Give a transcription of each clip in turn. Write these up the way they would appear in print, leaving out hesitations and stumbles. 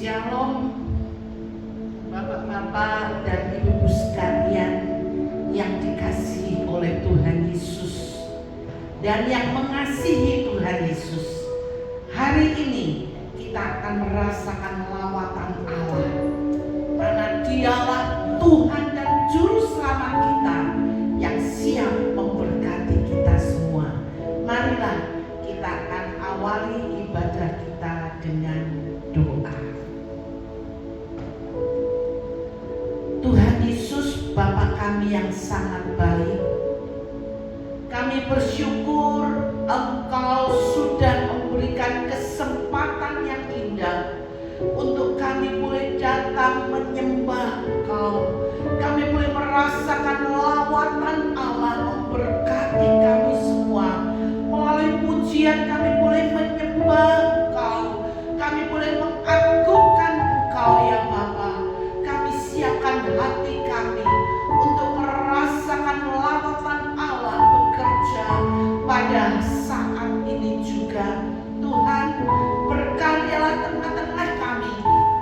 Shalom Bapak-bapak dan ibu-ibu sekalian yang dikasihi oleh Tuhan Yesus dan yang mengasihi Tuhan Yesus. Hari ini kita akan merasakan lawatan Allah, karena Dialah Tuhan dan Juru Selamat kita yang siap memberkati kita semua. Marilah kita akan awali ibadah kita dengan doa. Tuhan Yesus, Bapa kami yang sangat baik, kami bersyukur Engkau sudah memberikan kesempatan yang indah untuk kami boleh datang menyembah Engkau. Kami boleh merasakan lawatan Allah memberkati kami semua. Melalui pujian kami boleh menyembah Engkau, kami boleh mengagungkan Engkau ya Bapa. Kami siapkan hati kami untuk merasakan lawatan Allah bekerja pada saat ini juga. Tuhan, berkaryalah tengah-tengah kami.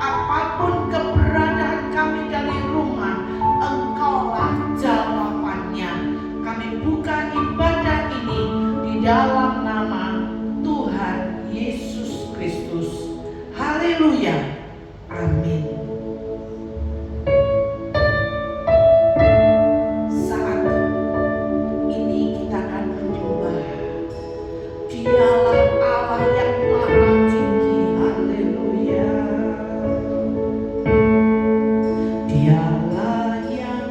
Apapun keberadaan kami dari rumah, Engkaulah jawabannya. Kami buka ibadah ini di dalam nama Tuhan Yesus Kristus. Haleluya. Amin. Saat ini kita akan menyembah Dialah Allah yang maha tinggi. Haleluya. Dialah yang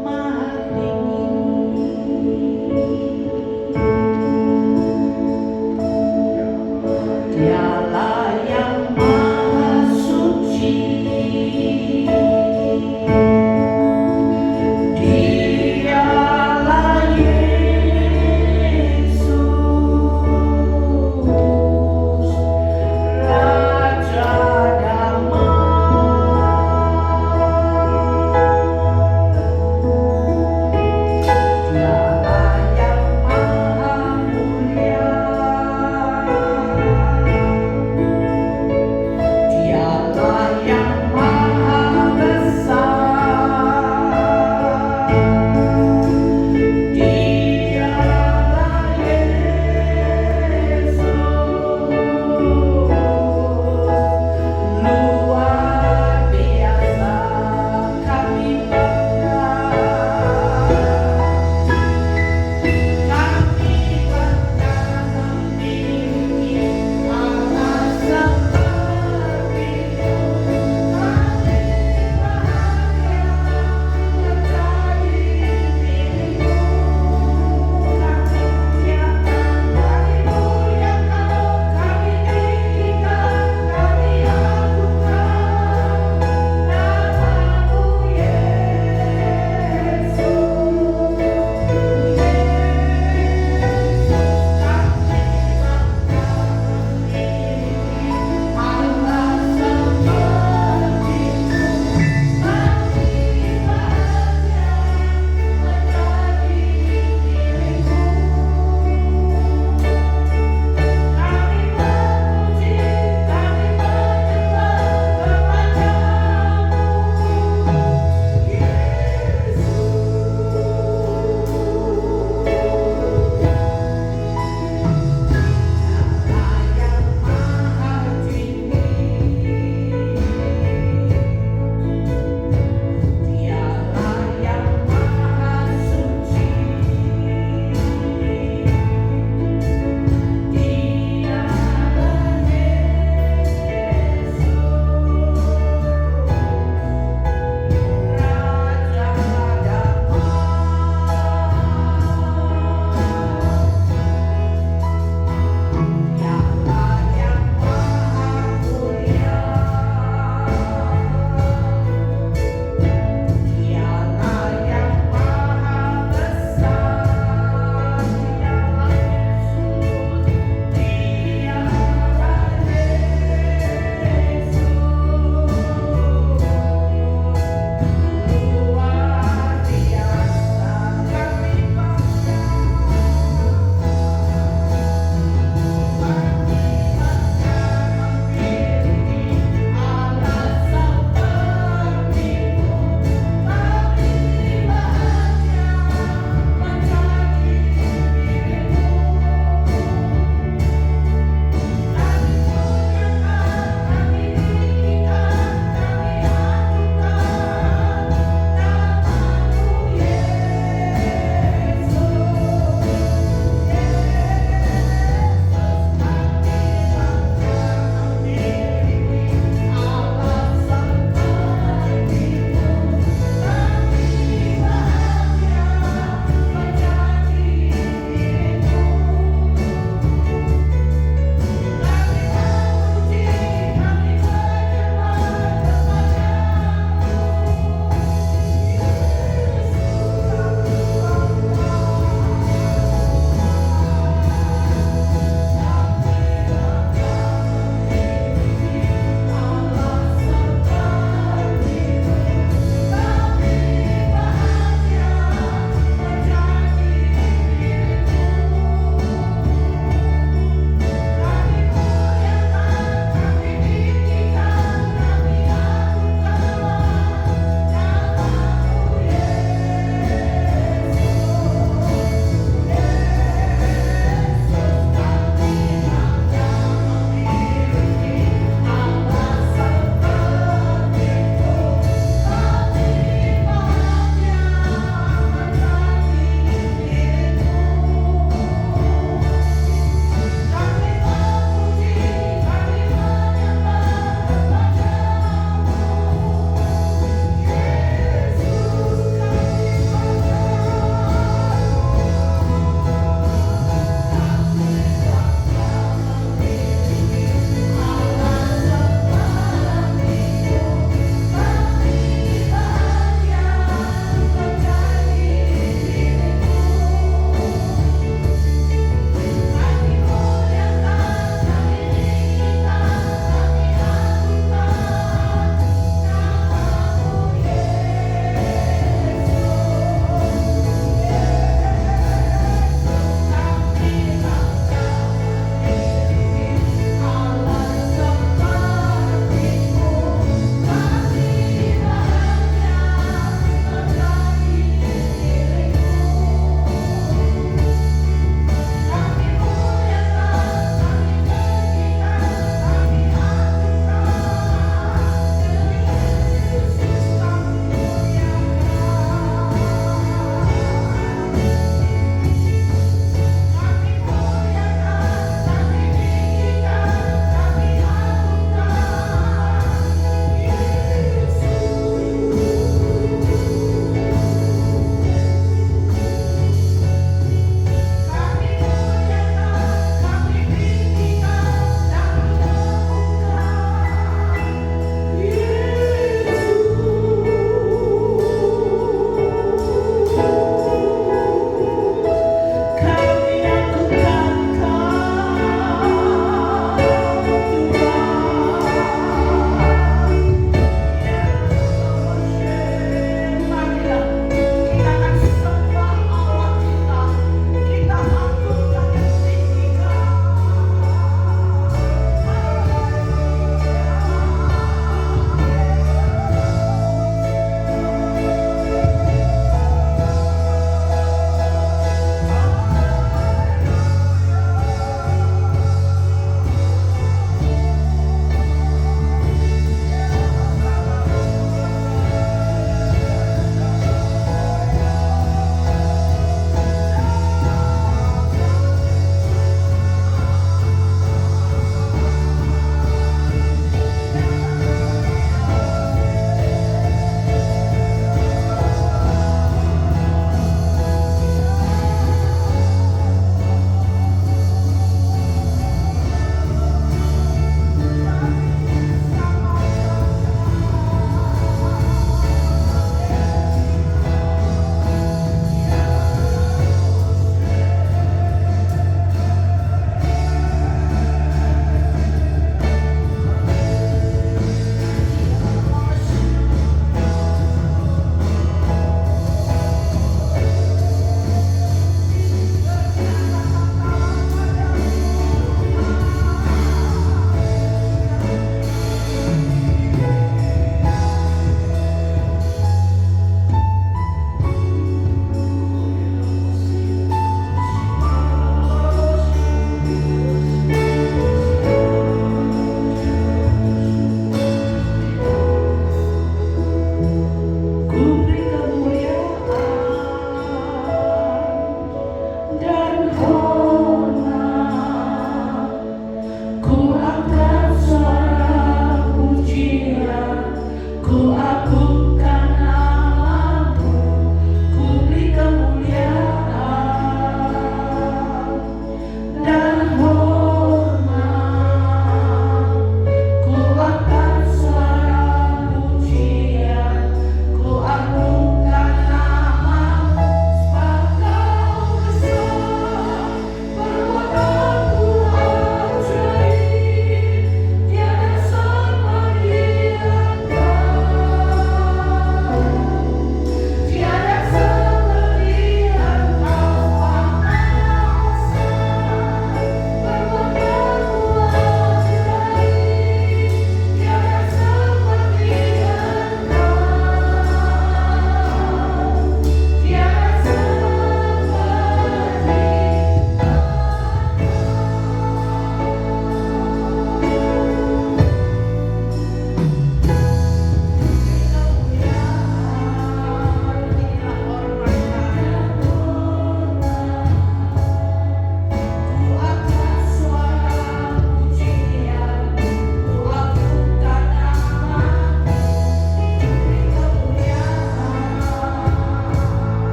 maha tinggi. Dialah yang maha suci.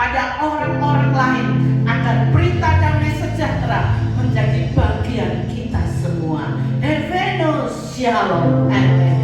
kepada orang-orang lain agar berita damai sejahtera menjadi bagian kita semua. Evenos Shalom. Amen.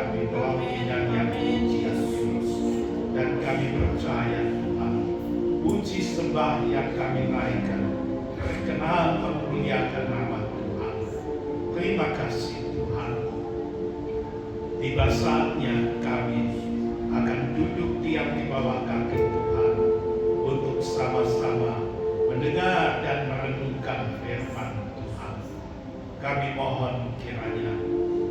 kami melalui nyanyian pujian ini. Dan kami percaya Tuhan, puji sembah yang kami naikkan berkenan memuliakan nama Tuhan. Terima kasih Tuhan. Tiba saatnya kami akan duduk diam di bawah kaki Tuhan untuk sama-sama mendengar dan merenungkan firman Tuhan. Kami mohon kiranya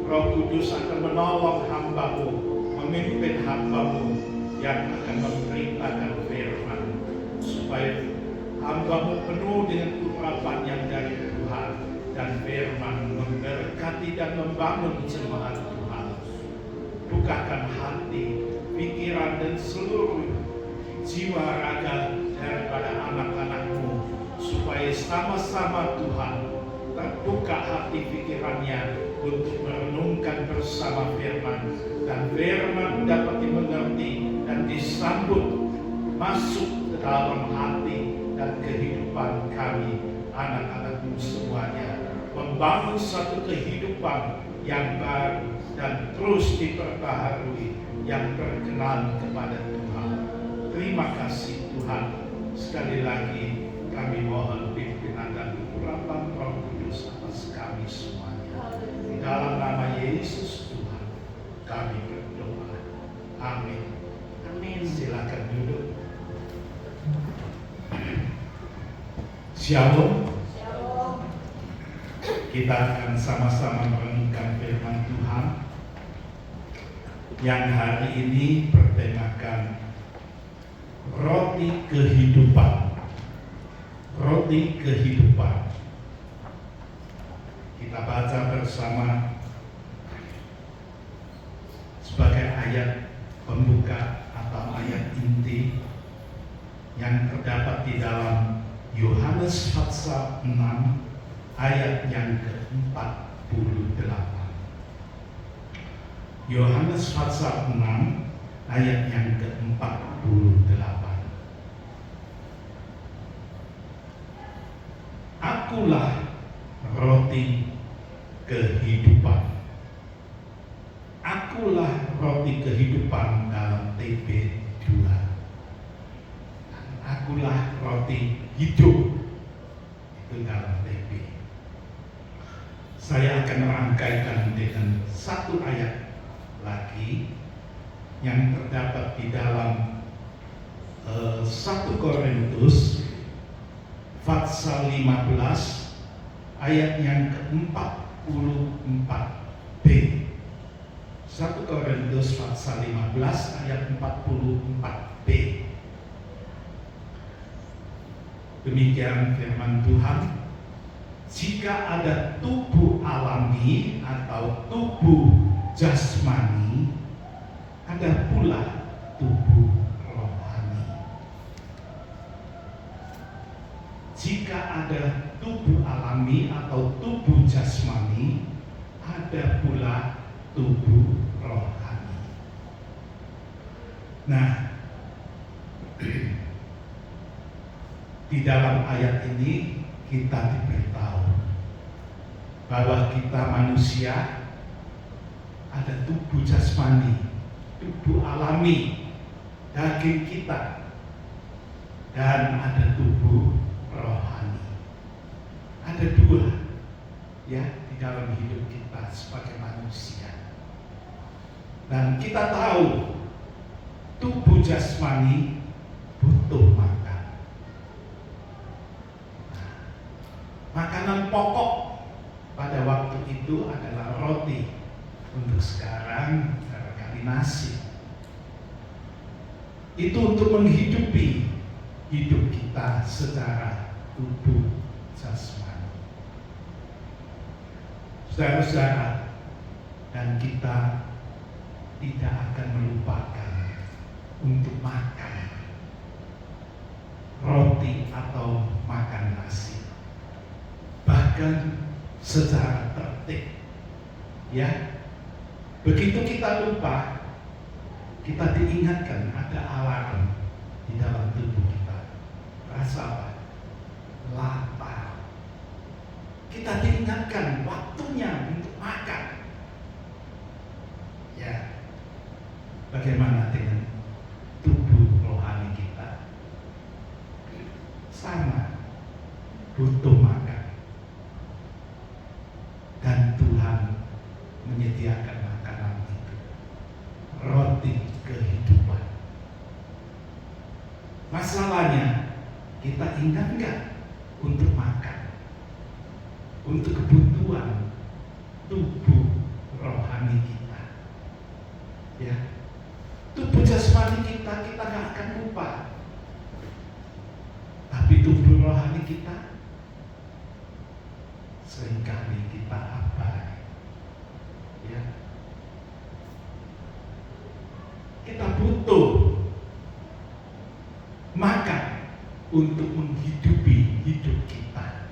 Roh Kudus akan menolong hamba-Mu, memimpin hamba-Mu yang akan memberitakan firman, supaya hamba-Mu penuh dengan urapan yang dari Tuhan, dan firman memberkati dan membangun jemaat Tuhan. Bukakan hati, pikiran dan seluruh jiwa raga daripada anak-anak-Mu, supaya sama-sama Tuhan terbuka hati pikirannya untuk merenungkan bersama firman, dan firman dapat dimengerti dan disambut masuk ke dalam hati dan kehidupan kami, anak-anak-Mu semuanya, membangun satu kehidupan yang baru dan terus diperbaharui yang berkenan kepada Tuhan. Terima kasih Tuhan. Sekali lagi kami mohon pimpinan dan urapan Roh Kudus atas kami semuanya. Di dalam nama Yesus Tuhan kami berdoa. Amin. Amin. Silakan duduk. Shalom. Kita akan sama-sama merenungkan firman Tuhan yang hari ini bertemakan roti kehidupan. Roti kehidupan. Kita baca bersama sebagai ayat pembuka atau ayat inti yang terdapat di dalam Yohanes pasal 6 ayat yang ke-48. Yohanes pasal 6 ayat yang ke-48. Akulah roti kehidupan. Akulah roti kehidupan dalam TB 2. Akulah roti hidup itu dalam TB. Saya akan merangkaikan dengan satu ayat lagi yang terdapat di dalam 1 Korintus pasal 15 ayat yang ke-44b. 1 Korintus pasal 15 ayat 44b. Demikian firman Tuhan. Jika ada tubuh alami atau tubuh jasmani, ada pula tubuh rohani. Jika ada tubuh alami atau tubuh jasmani, ada pula tubuh rohani. Nah, di dalam ayat ini kita diberitahu bahwa kita manusia ada tubuh jasmani, tubuh alami, daging kita, dan ada tubuh rohani. Ada dua ya di dalam hidup kita sebagai manusia. Dan kita tahu tubuh jasmani butuh makan. Makanan pokok pada waktu itu adalah roti. Untuk sekarang barangkali nasi. Itu untuk menghidupi hidup kita secara tubuh jasmani. Saudara-saudara, dan kita tidak akan melupakan untuk makan roti atau makan nasi. Bahkan secara tertib, ya. Begitu kita lupa, kita diingatkan ada alarm di dalam tubuh kita. Rasa apa? Lapar. Kita diingatkan waktunya untuk makan. Ya. Bagaimana dengan tubuh rohani kita? Sama, butuh makan. Dan Tuhan menyediakan makanan itu, roti kehidupan. Masalahnya, kita ingat nggak untuk makan, untuk kebutuhan tubuh rohani kita? Ya, tubuh jasmani kita nggak akan lupa, tapi tubuh rohani kita seringkali kita abai. Ya, kita butuh makan untuk menghidupi hidup kita.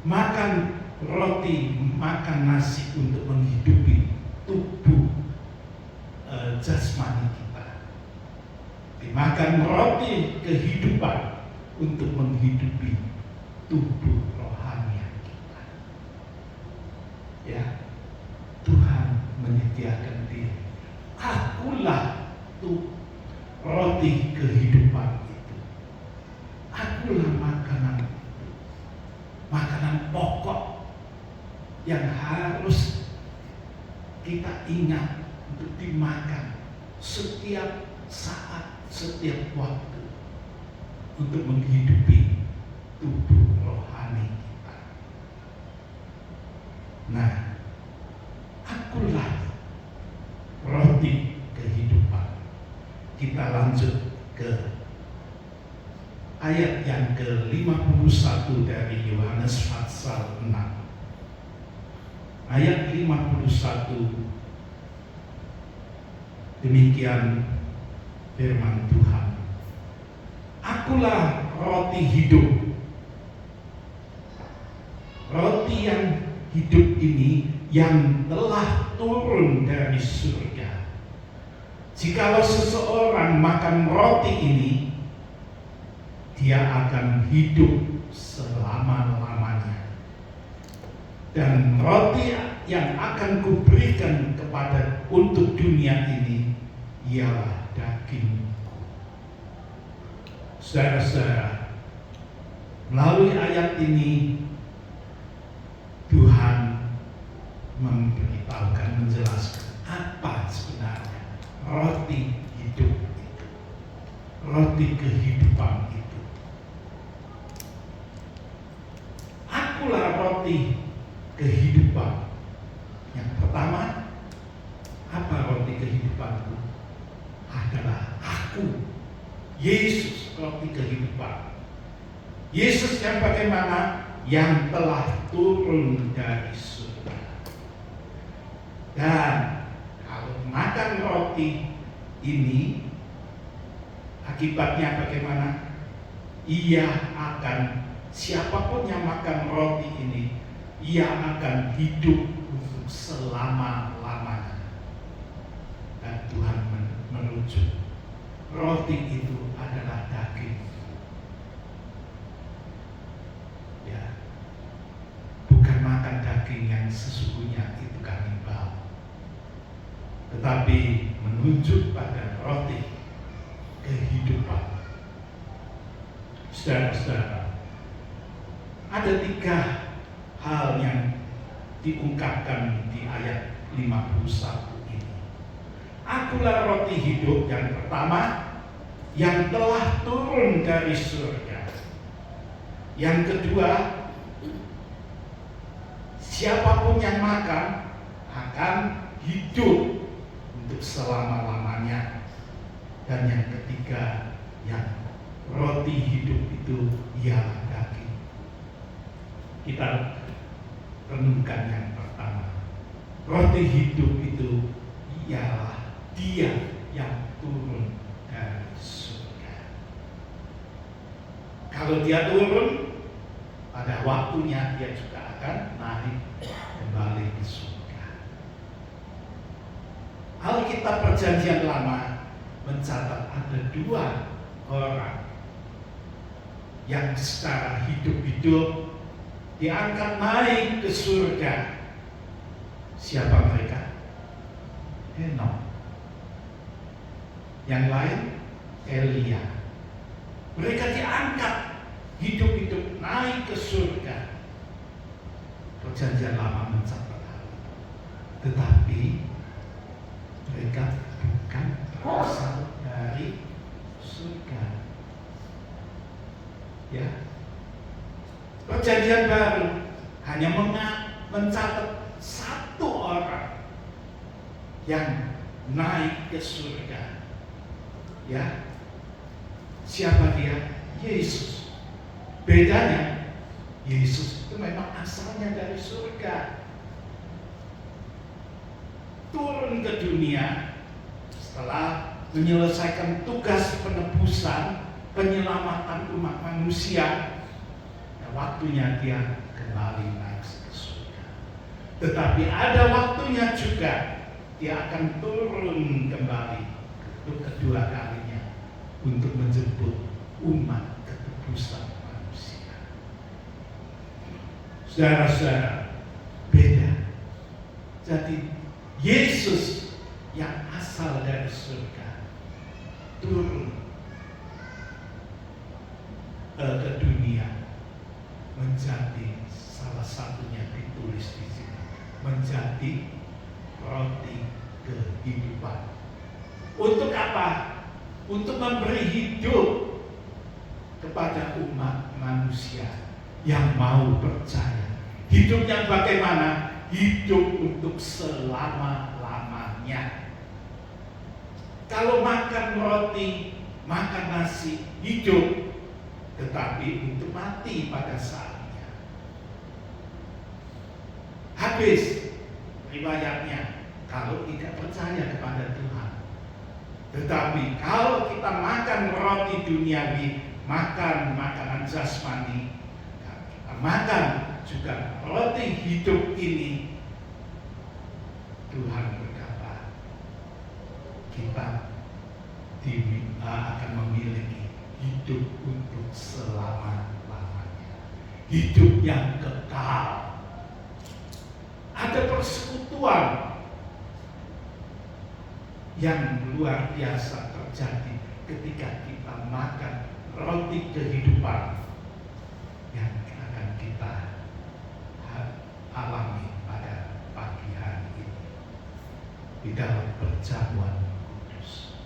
Makan roti, makan nasi untuk menghidupi tubuh jasmani kita. Dimakan roti kehidupan untuk menghidupi tubuh rohani kita. Ya, Tuhan menyediakan diri. Akulah tuh roti kehidupan itu. Akulah makanan itu. Makanan pokok yang harus kita ingat untuk dimakan setiap saat, setiap waktu untuk menghidupi tubuh rohani kita. Nah, akulah roti kehidupan. Kita lanjut ke ayat yang ke-51 dari Yohanes pasal 6. Ayat 51, demikian firman Tuhan. Akulah roti hidup. Roti yang hidup ini yang telah turun dari surga. Jikalau seseorang makan roti ini, dia akan hidup selama-lamanya. Dan roti yang akan kuberikan kepada untuk dunia ini ialah dagingku. Saudara-saudara, melalui ayat ini Tuhan memberitahukan, menjelaskan apa sebenarnya roti hidup itu, roti kehidupan itu. Akulah roti kehidupan. Yang pertama, apa roti kehidupanku? Adalah aku, Yesus, roti kehidupan. Yesus yang bagaimana? Yang telah turun dari surga. Dan kalau makan roti ini, akibatnya bagaimana? Ia akan, siapapun yang makan roti ini, ia akan hidup untuk selama-lamanya. Dan Tuhan merujuk, roti itu adalah daging. Ya, bukan makan daging yang sesungguhnya itu kanibal, tetapi menunjuk pada roti kehidupan. Saudara-saudara, ada 3 hal yang diungkapkan di ayat 51 ini. Akulah roti hidup, yang pertama, yang telah turun dari surga. Yang kedua, siapapun yang makan akan hidup untuk selama-lamanya. Dan yang ketiga, yang roti hidup itu ialah daging. Kita renungkan yang pertama. Roti hidup itu ialah Dia yang turun dari surga. Kalau Dia turun, pada waktunya Dia juga akan naik kembali ke surga. Alkitab Perjanjian Lama mencatat ada 2 orang yang secara hidup-hidup diangkat naik ke surga. Siapa mereka? Henok. Yang lain Elia. Mereka diangkat hidup-hidup naik ke surga. Perjanjian Lama mencatat hal itu. Tetapi mereka bukan berasal dari surga. Ya. Perjanjian Baru hanya mencatat satu orang yang naik ke surga. Ya. Siapa dia? Yesus. Bedanya, Yesus itu memang asalnya dari surga. Turun ke dunia setelah menyelesaikan tugas penebusan, penyelamatan umat manusia. Nah, waktunya dia kembali naik ke surga. Tetapi ada waktunya juga dia akan turun kembali untuk kedua kalinya untuk menjemput umat ketebusan manusia. Saudara-saudara, beda. Jadi Yesus yang asal dari surga turun ke dunia menjadi, salah satunya ditulis di sini, menjadi roti kehidupan. Untuk apa? Untuk memberi hidup kepada umat manusia yang mau percaya. Hidup yang bagaimana? Hidup untuk selama-lamanya. Kalau makan roti, makan nasi, hidup, tetapi untuk mati pada saatnya. Habis riwayatnya kalau tidak percaya kepada Tuhan. Tetapi kalau kita makan roti duniawi, makan makanan jasmani, kita makan juga roti hidup ini, Tuhan berkata kita akan memiliki hidup untuk selama-lamanya, hidup yang kekal. Ada persekutuan yang luar biasa terjadi ketika kita makan roti kehidupan yang akan kita alami pada pagi hari ini di dalam perjamuan kudus.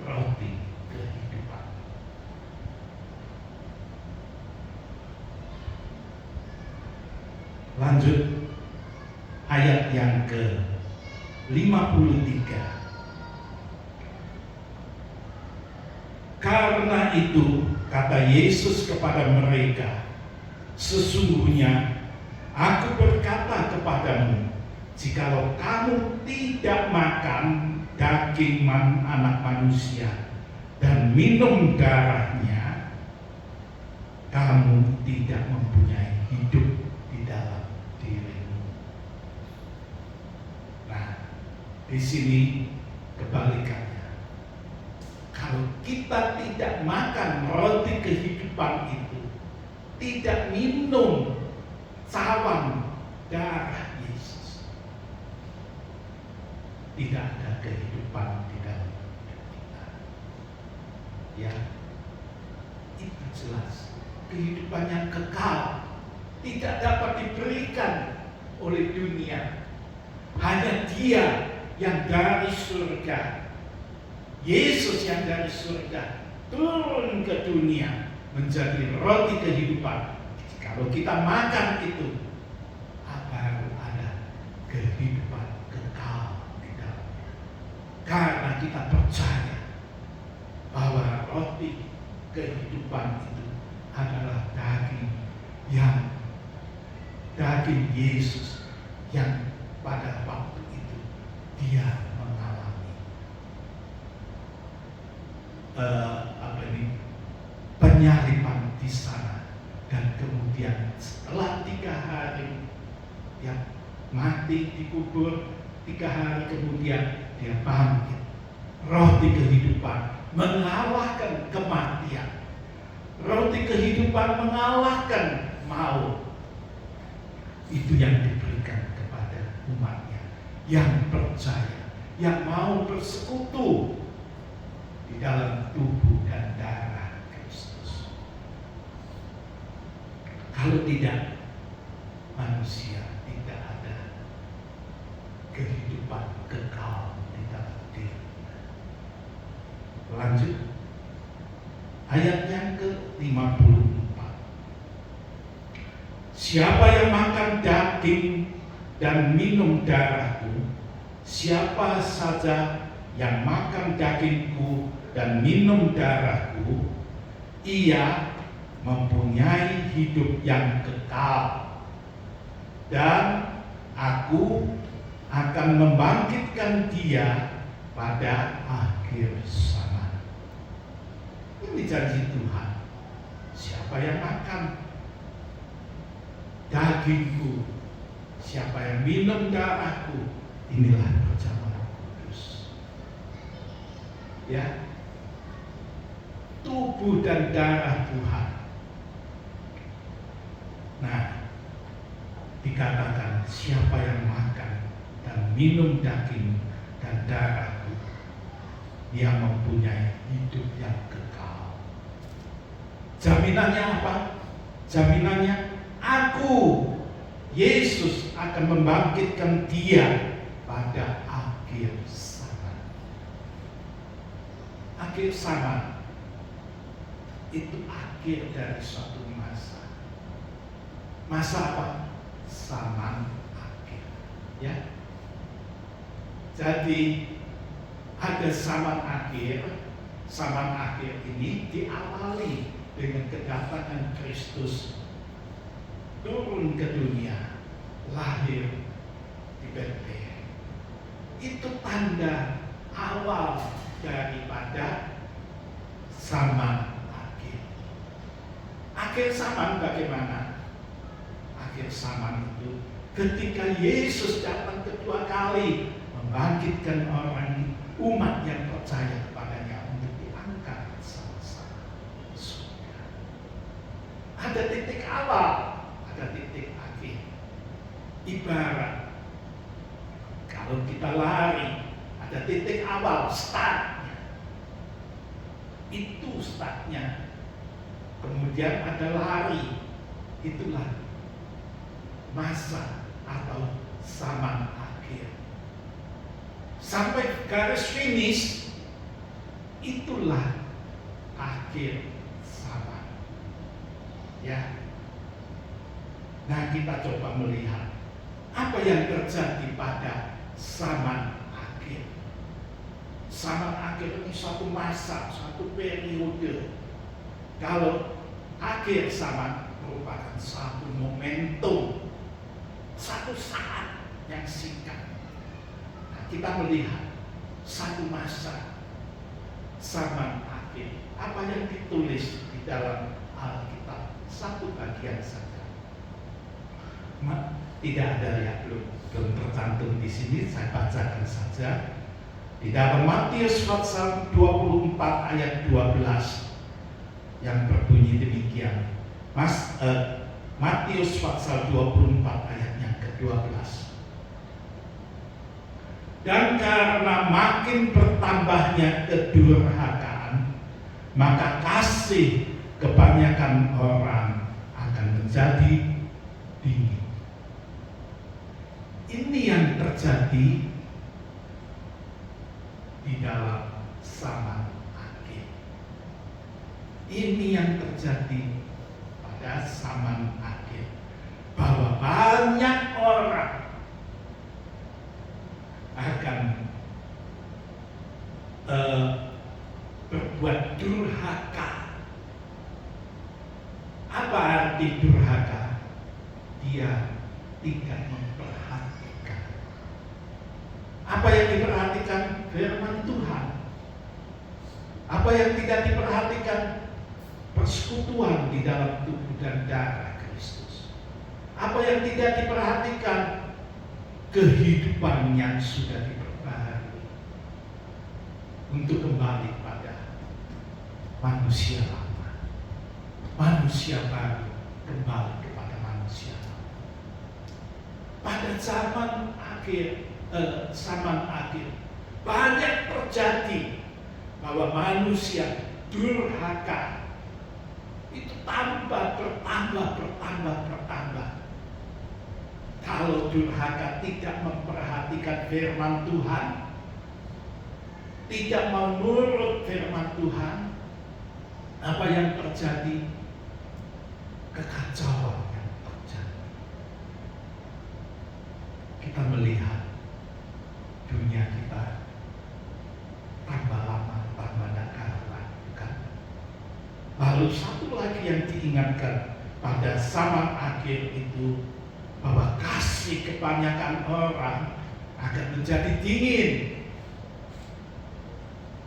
Roti kehidupan. Lanjut ayat yang ke 53. Karena itu kata Yesus kepada mereka, sesungguhnya aku berkata kepadamu, jikalau kamu tidak makan daging anak manusia dan minum darahnya, kamu tidak mempunyai hidup di dalam dirimu. Nah, di sini kebalikannya. Kalau kita tidak makan roti kehidupan itu, tidak minum cawan darah Yesus, tidak ada kehidupan di dalam kita. Ya, itu jelas. Kehidupan yang kekal tidak dapat diberikan oleh dunia. Hanya Dia yang dari surga, Yesus yang dari surga turun ke dunia menjadi roti kehidupan. Kalau kita makan itu, baru ada kehidupan kekal di dalamnya. Karena kita percaya bahwa roti kehidupan itu adalah daging Yesus yang pada waktu itu Dia mengalami penyaliban di sana, dan kemudian setelah 3 hari Dia mati dikubur, 3 hari kemudian Dia bangkit. Roti kehidupan mengalahkan kematian. Roti kehidupan mengalahkan maut. Itu yang diberikan kepada umatnya. yang percaya, yang mau bersekutu di dalam tubuh dan darah Kristus. Kalau tidak, manusia tidak ada kehidupan kekal di dalam dirinya. Lanjut ayat yang ke-54. Siapa yang makan daging dan minum darahku, siapa saja yang makan dagingku dan minum darahku, ia mempunyai hidup yang kekal, dan aku akan membangkitkan dia pada akhir zaman. Ini janji Tuhan. Siapa yang makan dagingku, siapa yang minum darahku, inilah perjamuan kudus. Ya, tubuh dan darah Tuhan. Nah, dikatakan siapa yang makan dan minum daging dan darahku, dia mempunyai hidup yang kekal. Jaminannya apa? Jaminannya, aku, Yesus, akan membangkitkan dia pada akhir zaman. Akhir zaman itu akhir dari suatu masa. Masa apa? Zaman akhir. Ya. Jadi ada zaman akhir. Zaman akhir ini diawali dengan kedatangan Kristus turun ke dunia, lahir di Betlehem. Itu tanda awal daripada zaman akhir. Akhir zaman bagaimana? Akhir zaman itu ketika Yesus datang kedua kali membangkitkan orang, umat yang percaya kepadanya untuk diangkat sama-sama ke surga. Ada titik awal, ada titik akhir. Ibarat kalau kita lari, ada titik awal, startnya. Itu startnya. Kemudian ada lari. Itulah masa atau zaman akhir. Sampai garis finish, itulah akhir zaman. Ya. Nah, kita coba melihat apa yang terjadi pada zaman akhir. Zaman akhir ini suatu masa, suatu periode. Kalau akhir zaman merupakan satu momentum, satu saat yang singkat. Nah, kita melihat satu masa, zaman akhir. Apa yang ditulis di dalam Alkitab? Satu bagian saja. Tidak ada ya, belum tercantum di sini. Saya bacakan saja. Di dalam Matius pasal 24 ayat 12 yang berbunyi demikian. Matius pasal 24 ayat yang ke-12. Dan karena makin bertambahnya kedurhakaan, maka kasih kebanyakan orang akan menjadi dingin. Ini yang terjadi di dalam zaman akhir. Ini yang terjadi pada zaman akhir, bahwa banyak orang akan berbuat durhaka. Apa arti durhaka? Dia tidak memperhatikan. Apa yang diperhatikan? Firman Tuhan. Apa yang tidak diperhatikan? Persekutuan di dalam tubuh dan darah Kristus. Apa yang tidak diperhatikan? Kehidupan yang sudah diperbaharui untuk kembali pada manusia lama. Manusia baru kembali kepada manusia lama. Pada zaman akhir zaman akhir banyak terjadi bahwa manusia durhaka itu bertambah. Kalau durhaka tidak memperhatikan firman Tuhan, tidak mau nurut firman Tuhan, apa yang terjadi? Kekacauan yang terjadi. Kita melihat dunia kita tambah lama tambah nakal, kan? Lalu satu lagi yang diingatkan pada zaman akhir itu, bahwa kasih kebanyakan orang akan menjadi dingin,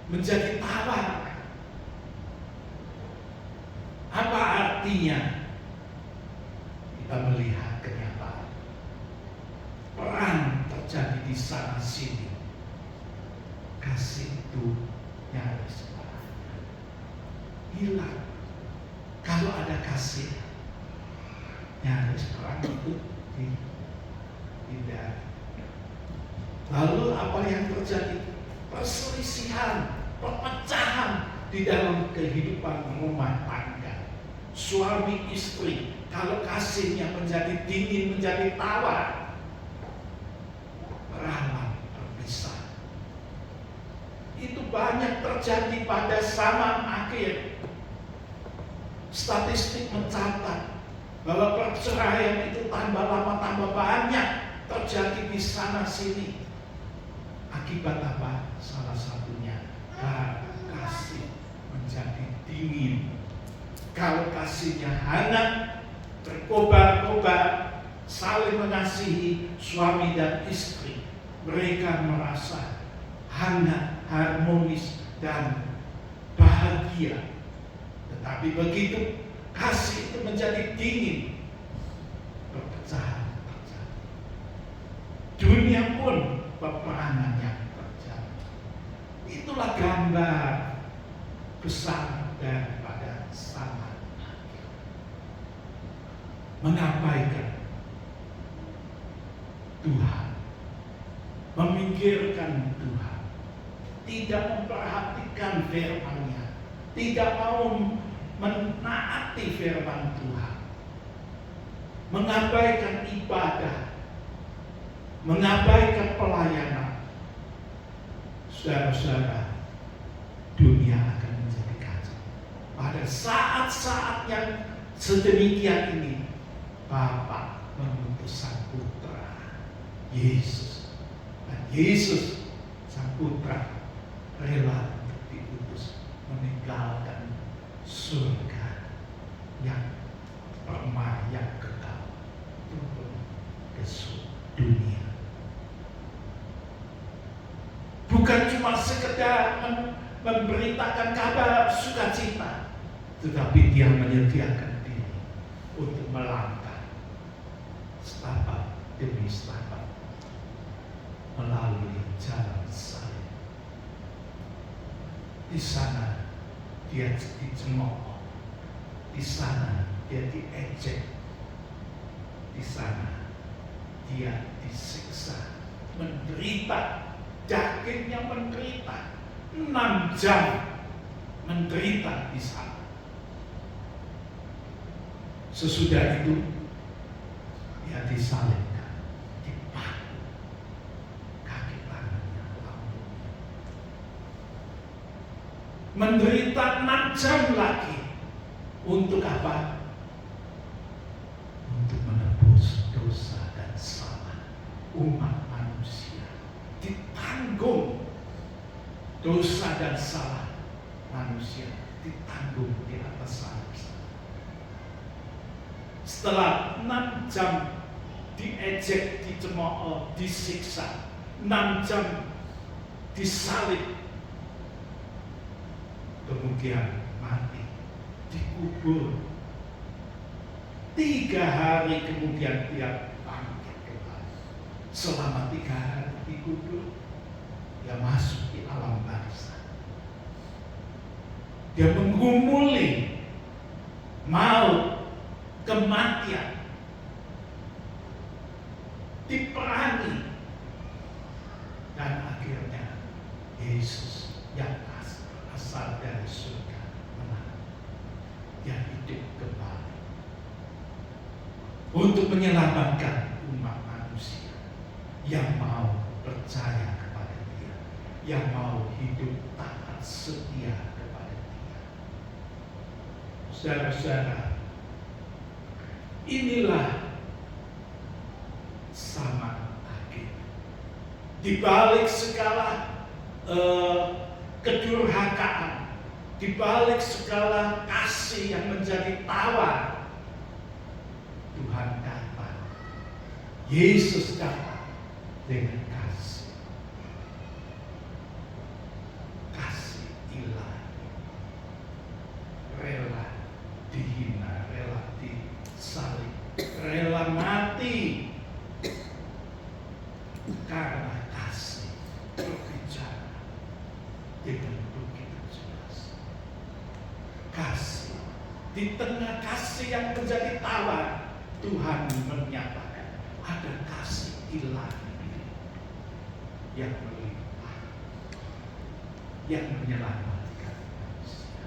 menjadi tawar. Apa artinya? Kita melihat kenyataan perang terjadi di sana sini. Kasih itu nyaris hilang. Kalau ada kasih, nyaris perang itu tidak. Lalu apa yang terjadi? Perselisihan, perpecahan di dalam kehidupan rumah tangga. Suami istri, kalau kasihnya menjadi dingin, menjadi tawar, rawan berpisah. Itu banyak terjadi pada zaman akhir. Statistik mencatat bahwa perceraian itu tambah lama tambah banyak terjadi di sana sini. Akibat apa? Salah satunya karena kasih menjadi dingin. Kalau kasihnya hangat, terkobar-kobar, saling mengasihi suami dan istri, mereka merasa hangat, harmonis, dan bahagia. Tetapi begitu kasih itu menjadi dingin, perpecahan terjadi. Dunia pun peperangan yang terjadi. Itulah gambar besar daripada zaman akhir. Mengabaikan Tuhan, memikirkan Tuhan, tidak memperhatikan firman-Nya, tidak mau menaati firman Tuhan, mengabaikan ibadah, mengabaikan pelayanan. Saudara-saudara, dunia akan menjadi kacau. Pada saat-saat yang sedemikian ini, Bapa mengutus Sang Putra Yesus, dan Yesus Sang Putra rela untuk diutus meninggalkan surga yang permai yang kekal turun ke dunia. Bukan cuma sekedar memberitakan kabar sukacita, tetapi Dia menyediakan diri untuk melangkah setapak demi setapak melalui jalan salib. Di sana Dia dicemooh, di sana Dia diejek, di sana Dia disiksa, menderita, dagingnya menderita, 6 jam menderita di sana. Sesudah itu Dia disalibkan, dipatu, kaki tangannya, lambungnya. Menderita 6 jam lagi. Untuk apa? Untuk menebus dosa dan salah umat manusia. Ditanggung dosa dan salah manusia, ditanggung di atas salib. Setelah 6 jam diejek, dicemooh, disiksa, 6 jam disalib, kemudian mati, dikubur. 3 hari kemudian Dia bangkit kembali. Selama 3 hari dikubur, Dia masuk di alam barzah. Dia menggumuli maut, kematian, diperangi, Dan akhirnya Yesus yang asal dari surga menang. Dia hidup kembali untuk menyelamatkan umat manusia yang mau percaya kepada Dia, yang mau hidup taat setia kepada Dia. Saudara-saudara, inilah zaman akhir. Di balik segala kedurhakaan, di balik segala kasih yang menjadi tawar, Tuhan datang. Yesus datang dengan kasih. Kasih ilahi. Rela dihina, rela disalib, rela mati. Karena kasih berbicara dengan begitu jelas. Kasih, di tengah kasih yang menjadi tawar, Tuhan menyatakan ada kasih ilahi yang melimpah, yang menyelamatkan manusia.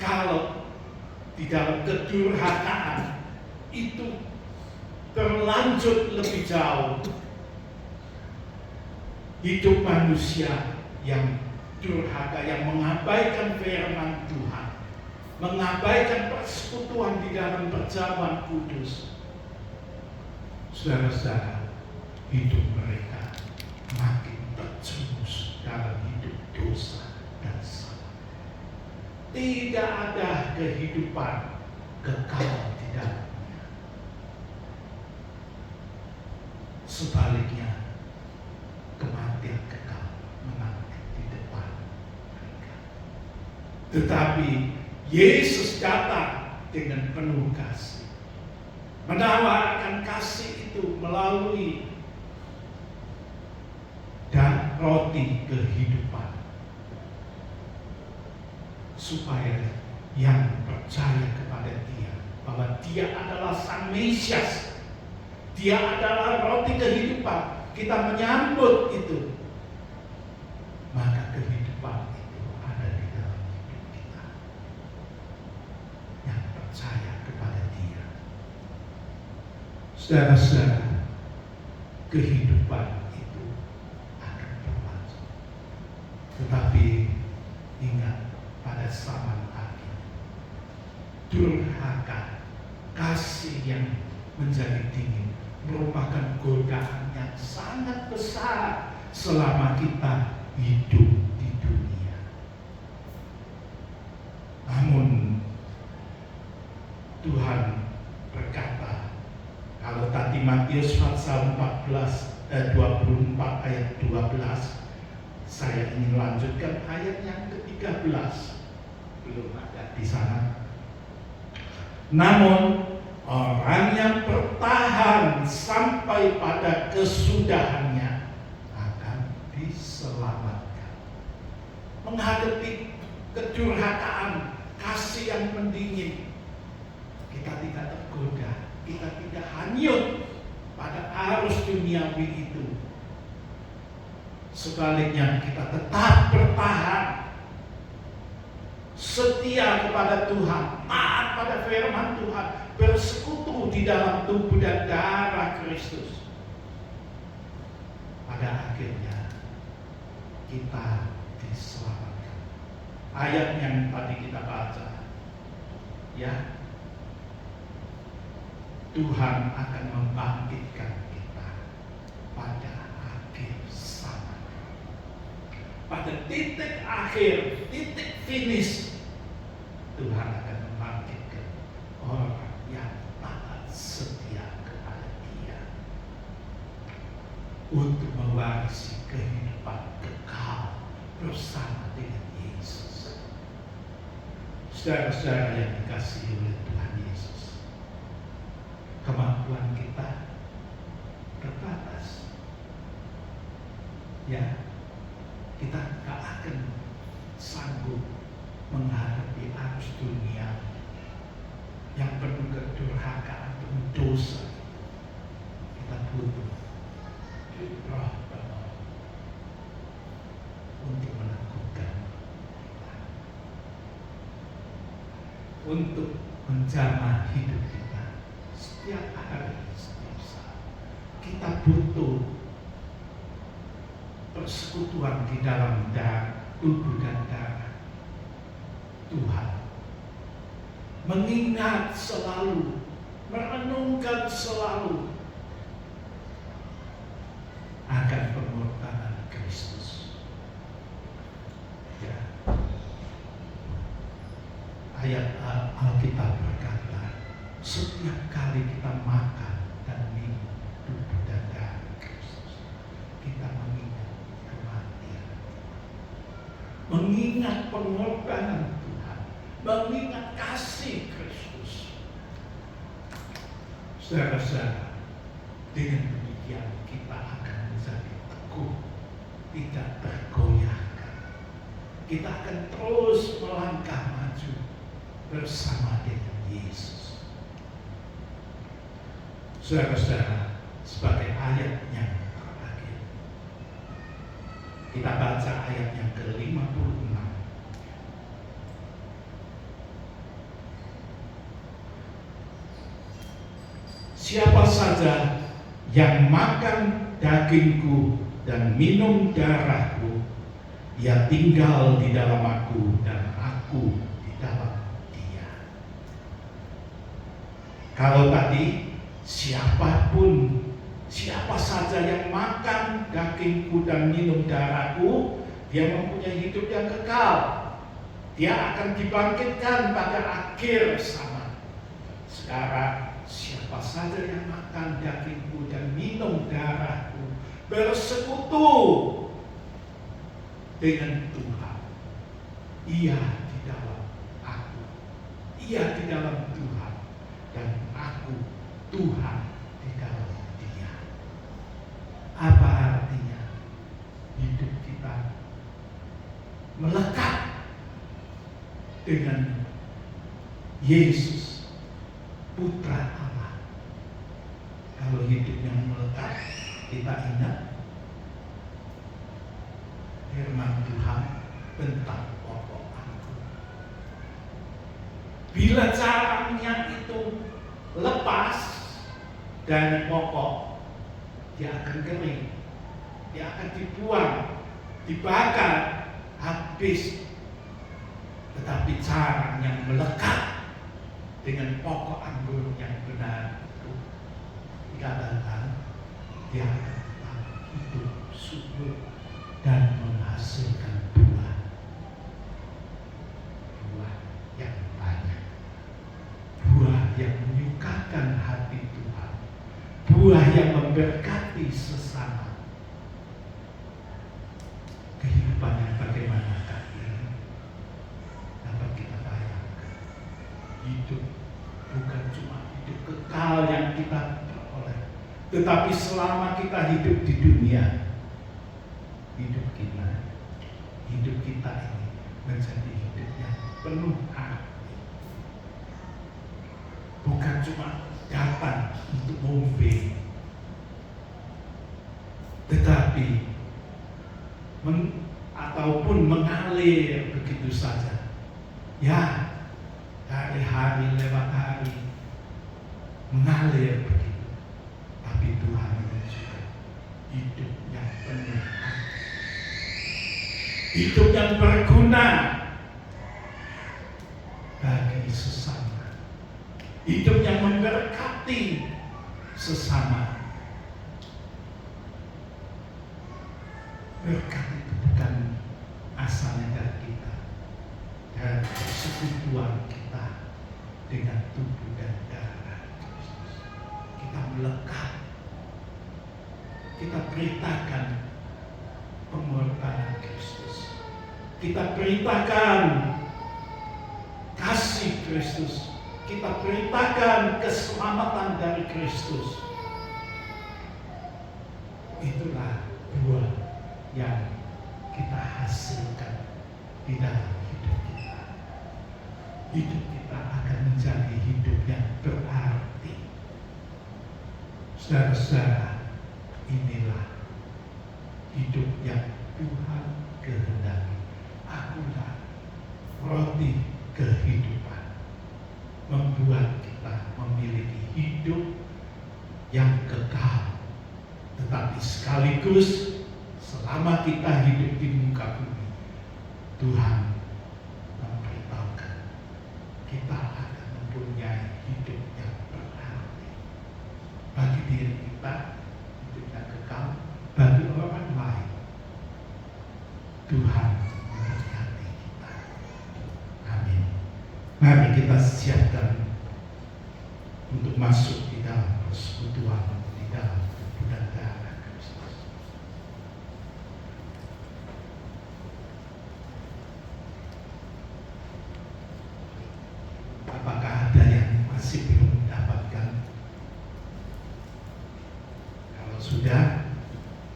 Kalau di dalam kedurhakaan itu berlanjut lebih jauh, hidup manusia yang durhaka, yang mengabaikan firman Tuhan, mengabaikan persekutuan di dalam perjamuan kudus, saudara-saudara, hidup mereka makin terjerumus dalam hidup dosa dan salah. Tidak ada kehidupan kekal di dalamnya. Sebaliknya, kematian kekal menanti di depan mereka. Tetapi Yesus datang dengan penuh kasih, menawarkan kasih itu melalui dan roti kehidupan, supaya yang percaya kepada Dia, bahwa Dia adalah Sang Mesias, Dia adalah roti kehidupan, kita menyambut itu, maka kehidupan itu ada di dalam hidup kita. Yang percaya kepada Dia, saudara-saudara, kehidupan itu akan berlangsung. Tetapi ingat, pada zaman akhir, durhaka, kasih yang menjadi dingin merupakan godaan yang sangat besar selama kita hidup di dunia. Namun Tuhan berkata, kalau tadi Matius pasal 24 ayat 12, saya ingin lanjutkan ayat yang ke-13. Belum ada di sana. Namun orang yang bertahan sampai pada kesudahannya akan diselamatkan. Menghadapi kedurhakaan, kasih yang mendingin, kita tidak tergoda, kita tidak hanyut pada arus duniawi itu. Sebaliknya, kita tetap bertahan, setia kepada Tuhan, taat pada firman Tuhan, bersekutu di dalam tubuh dan darah Kristus. Pada akhirnya kita diselamatkan. Ayat yang tadi kita baca, ya, Tuhan akan membangkitkan kita pada akhir zaman. Pada titik akhir, titik finish, Tuhan akan membangkitkan orang yang taat setia kepada Dia untuk mewarisi kehidupan kekal bersama dengan Yesus. Saudara-saudara yang dikasihi oleh Tuhan Yesus, kemampuan kita terbatas. Ya, kita gak akan sanggup menghadapi arus dunia yang penuh kedurhakaan, penuh dosa. Kita butuh Roh Allah untuk menjamah hidup kita setiap hari, setiap saat. Kita butuh persekutuan di dalam tubuh dan darah Tuhan. Mengingat selalu, merenungkan selalu akan pengorbanan Kristus. Ya. Ayat Alkitab berkata, setiap kali kita makan dan minum tubuh dan darah Kristus, kita mengingat kematian, mengingat pengorbanan Tuhan, mengingat kasih Kristus. Saudara-saudara, dengan demikian kita akan menjadi teguh, tidak tergoyahkan. Kita akan terus melangkah maju bersama dengan Yesus. Saudara-saudara, sebagai ayat yang terakhir, kita baca ayat yang ke-56. Siapa saja yang makan dagingku dan minum darahku, ia tinggal di dalam aku dan aku di dalam dia. Kalau tadi siapa saja yang makan dagingku dan minum darahku, dia mempunyai hidup yang kekal. Dia akan dibangkitkan pada akhir zaman. Sekarang siapa saja yang makan dagingku dan minum darahku, bersekutu dengan Tuhan, ia di dalam aku, ia di dalam Tuhan, dan aku Tuhan di dalam dia. Apa artinya? Hidup kita melekat dengan Yesus, Putra Allah. Kalau hidupnya melekat, kita ingat firman Tuhan tentang pokok anggur. Bila caranya itu lepas dari pokok, dia akan kering, dia akan dibuang, dibakar, habis. Tetapi cara yang melekat dengan pokok anggur yang benar itu, dikatakan dia akan tetap hidup subur dan menghasilkan buah yang banyak, buah yang menyukakan hati Tuhan, buah yang memberkati sesama. Kehidupan yang bagaimanakah ini? Dapat kita bayangkan. Hidup bukan cuma hidup kekal yang kita peroleh, tetapi selama kita hidup di dunia, hidup kita ini menjadi hidup yang penuh arti. Bukan cuma datang untuk move, tetapi ataupun mengalir begitu saja. Ya, hari-hari lewat hari mengalir begitu. Tapi Tuhan menunjukkan hidup yang penuh arti, hidup yang berguna bagi sesama, hidup yang memberkati sesama. Berkat itu bukan asalnya dari kita, dari persekutuan kita dengan tubuh dan darah Kristus. Kita melekat, kita beritakan pengorbanan Kristus, kita beritakan kasih Kristus, kita beritakan keselamatan dari Kristus. Itulah buah yang kita hasilkan di dalam hidup kita. Hidup kita akan menjadi hidup yang berarti. Saudara-saudara, inilah hidup yang Tuhan kehendaki. Akulah roti kehidupan. Tapi sekaligus selama kita hidup di muka bumi, Tuhan memberitahukan kita akan mempunyai hidup yang berarti bagi diri kita, hidup yang kekal bagi orang lain. Tuhan memberkati kita. Amin. Mari kita siapkan untuk masuk di dalam persekutuan, di dalam tubuh dan darah Kristus. Apakah ada yang masih belum mendapatkan? Kalau sudah,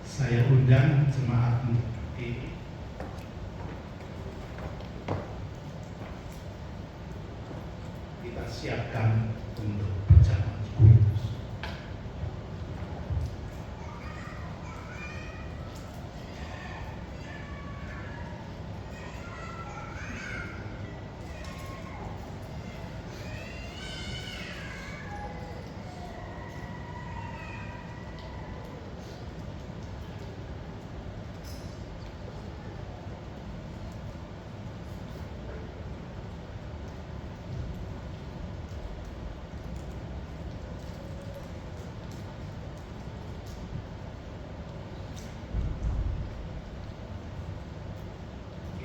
saya undang jemaat untuk berdiri. Kita siapkan untuk berjalan kudus.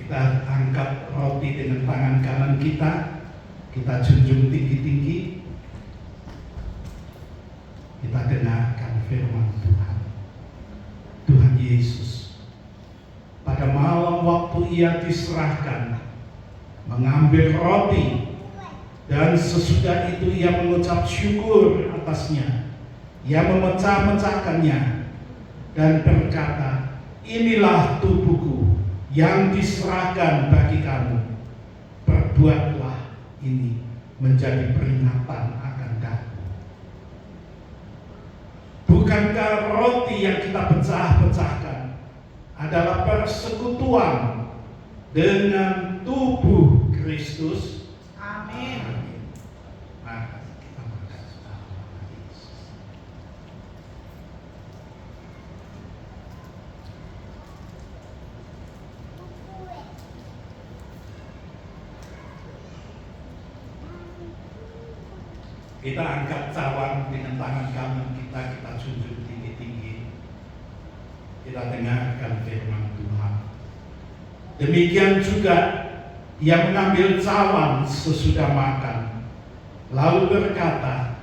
Kita angkat roti dengan tangan kanan kita junjung tinggi-tinggi, kita dengarkan firman Tuhan. Tuhan Yesus pada malam waktu ia diserahkan mengambil roti, dan sesudah itu ia mengucap syukur atasnya. Ia memecah-mecahkannya dan berkata, "Inilah tubuhku yang diserahkan bagi kamu. Perbuatlah ini menjadi peringatan akan kamu." Bukankah roti yang kita pecah-pecahkan adalah persekutuan dengan tubuh Kristus? Amin. Mari kita makan bersama Yesus. Kita angkat cawan dengan tangan kanan kita junjung tinggi-tinggi. Kita dengarkan firman Tuhan. Demikian juga ia mengambil cawan sesudah makan, lalu berkata,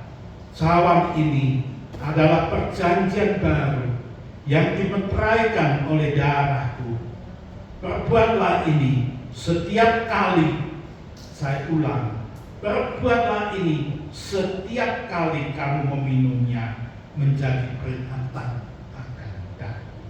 "Cawan ini adalah perjanjian baru yang dimeteraikan oleh darahku. Perbuatlah ini setiap kali," saya ulang, "perbuatlah ini setiap kali kamu meminumnya menjadi peringatan akan aku."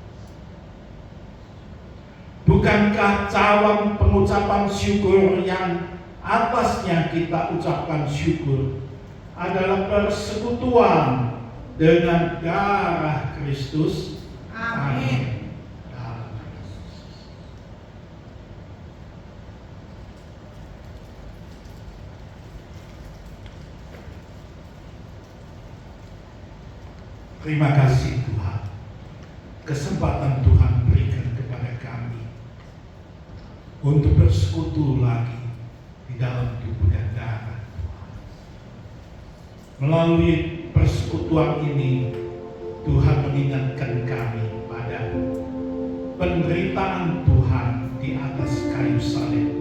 Bukankah cawan pengucapan syukur yang atasnya kita ucapkan syukur adalah persekutuan dengan darah Kristus? Amin. Darah Kristus. Terima kasih Tuhan, kesempatan Tuhan berikan kepada kami untuk bersekutu lagi di dalam tubuh dan darah Tuhan. Melalui persekutuan ini, Tuhan mengingatkan kami pada penderitaan Tuhan di atas kayu salib,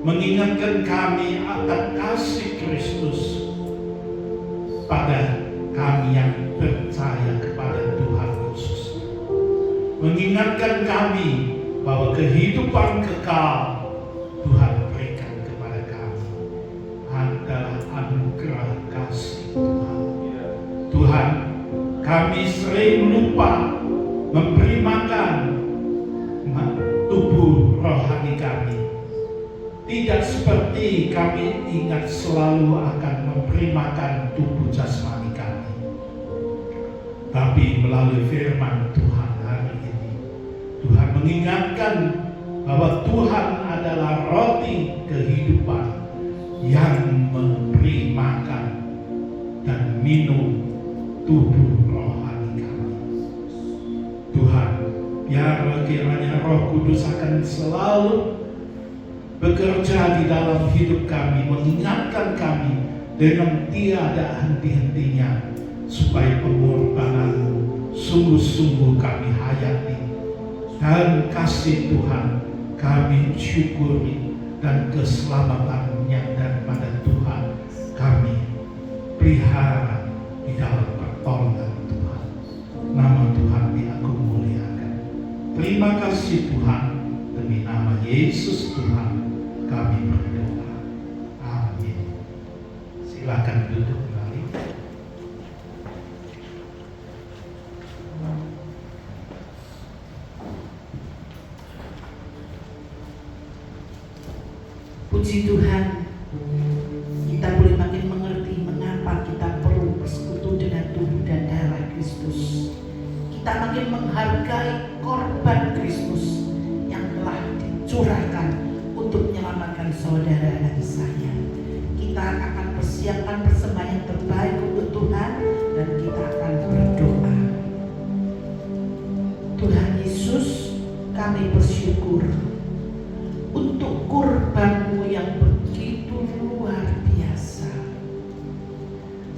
mengingatkan kami akan kasih Kristus pada kami yang percaya kepada Tuhan Yesus, mengingatkan kami bahwa kehidupan kekal Tuhan berikan kepada kami adalah anugerah kasih Tuhan. Tuhan, kami sering lupa memberi makan tubuh rohani kami. Tidak seperti kami ingat selalu akan memberi makan tubuh jasmani kami. Tapi melalui firman Tuhan hari ini, Tuhan mengingatkan bahwa Tuhan adalah roti kehidupan yang memberi makan dan minum tubuh rohani kami. Ya, kiranya Roh Kudus akan selalu bekerja di dalam hidup kami, mengingatkan kami dengan tiada henti-hentinya, supaya pengorbanan sungguh-sungguh kami hayati, dan kasih Tuhan kami syukuri, dan keselamatannya daripada Tuhan kami pelihara di dalam pertolongan Tuhan. Nama Tuhan diagung muliakan. Terima kasih Tuhan, demi nama Yesus Tuhan kami berdoa. Amin. Silakan duduk kembali. Puji Tuhan, kita boleh makin mengerti mengapa kita perlu bersekutu dengan tubuh dan darah Kristus. Kita makin menghargai korban Kristus yang telah dicurahkan untuk menyelamatkan saudara dan saya. Kita akan persiapkan persembahan yang terbaik untuk Tuhan, dan kita akan berdoa. Tuhan Yesus, kami bersyukur untuk kurban-Mu yang begitu luar biasa,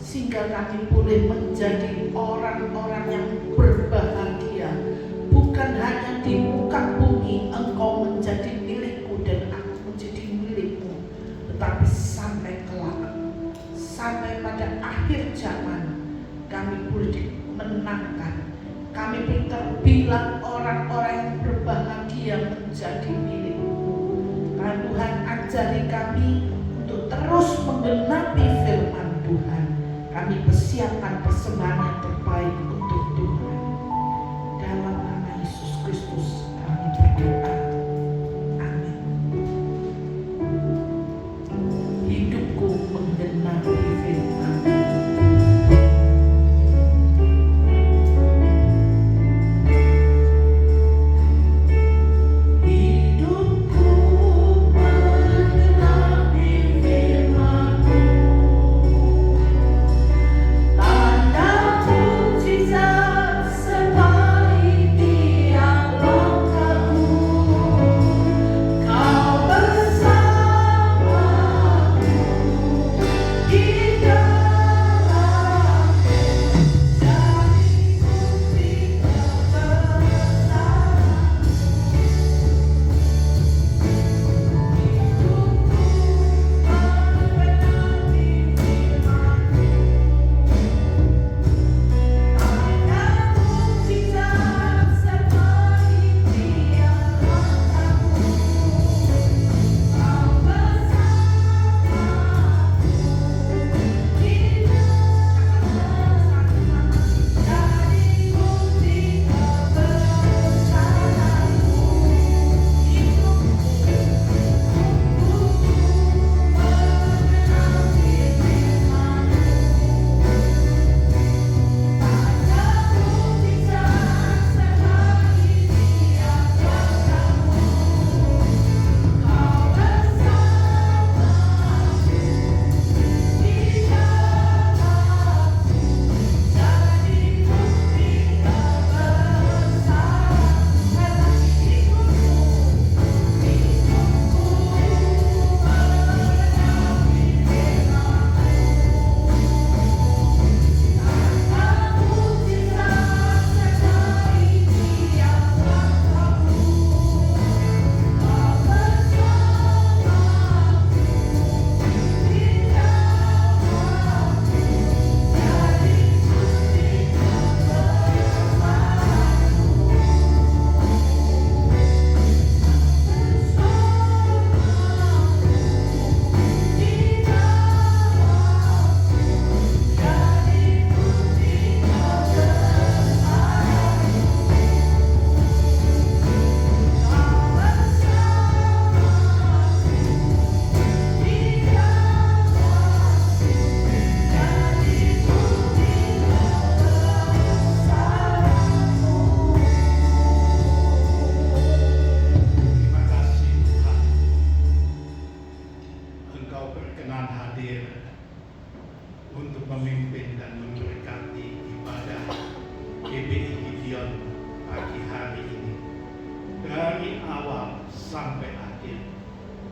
sehingga kami boleh menjadi orang-orang yang berbahagia. Bukan hanya di muka bumi Engkau menjadi milikku dan aku menjadi milikmu, tetapi sampai kelak, sampai pada akhir zaman, kami boleh dimenangkan. Kami boleh terbilang orang-orang yang berbahagia menjadi milikmu. Karena Tuhan ajari kami untuk terus menggenapi firman Tuhan. Kami persiapkan persembahan yang terbaik untuk Tuhan. Dalam nama Yesus Kristus kami berdoa. Amin. Hidupku menggenapi firman. Tanda puji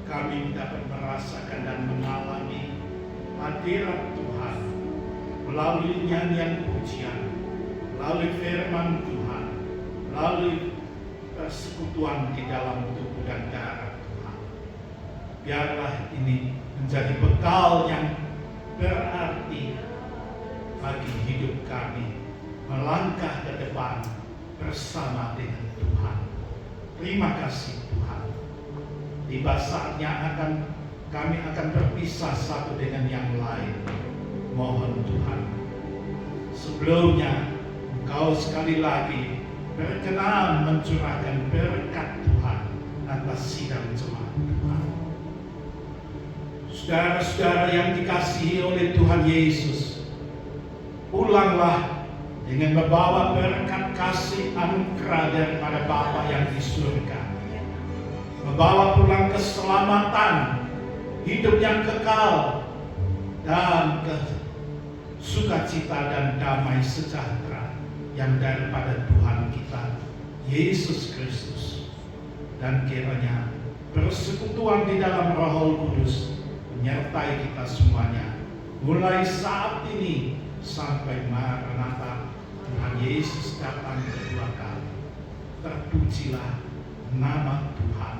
kami dapat merasakan dan mengalami hadirat Tuhan melalui nyanyian pujian, melalui firman Tuhan, melalui persekutuan di dalam tubuh dan darah Tuhan. Biarlah ini menjadi bekal yang berarti bagi hidup kami melangkah ke depan bersama dengan Tuhan. Terima kasih Tuhan. Tiba saatnya kami akan berpisah satu dengan yang lain. Mohon Tuhan, sebelumnya Engkau sekali lagi berkenan mencurahkan berkat Tuhan atas sidang jemaat Tuhan. Saudara-saudara yang dikasihi oleh Tuhan Yesus, pulanglah dengan membawa berkat kasih anugerah daripada Bapa yang di surga. Membawa pulang keselamatan, hidup yang kekal, dan sukacita dan damai sejahtera yang daripada Tuhan kita Yesus Kristus. Dan kiranya persekutuan di dalam Roh Kudus menyertai kita semuanya mulai saat ini sampai Maranatha Tuhan Yesus datang kedua kali. Terpujilah nama Tuhan.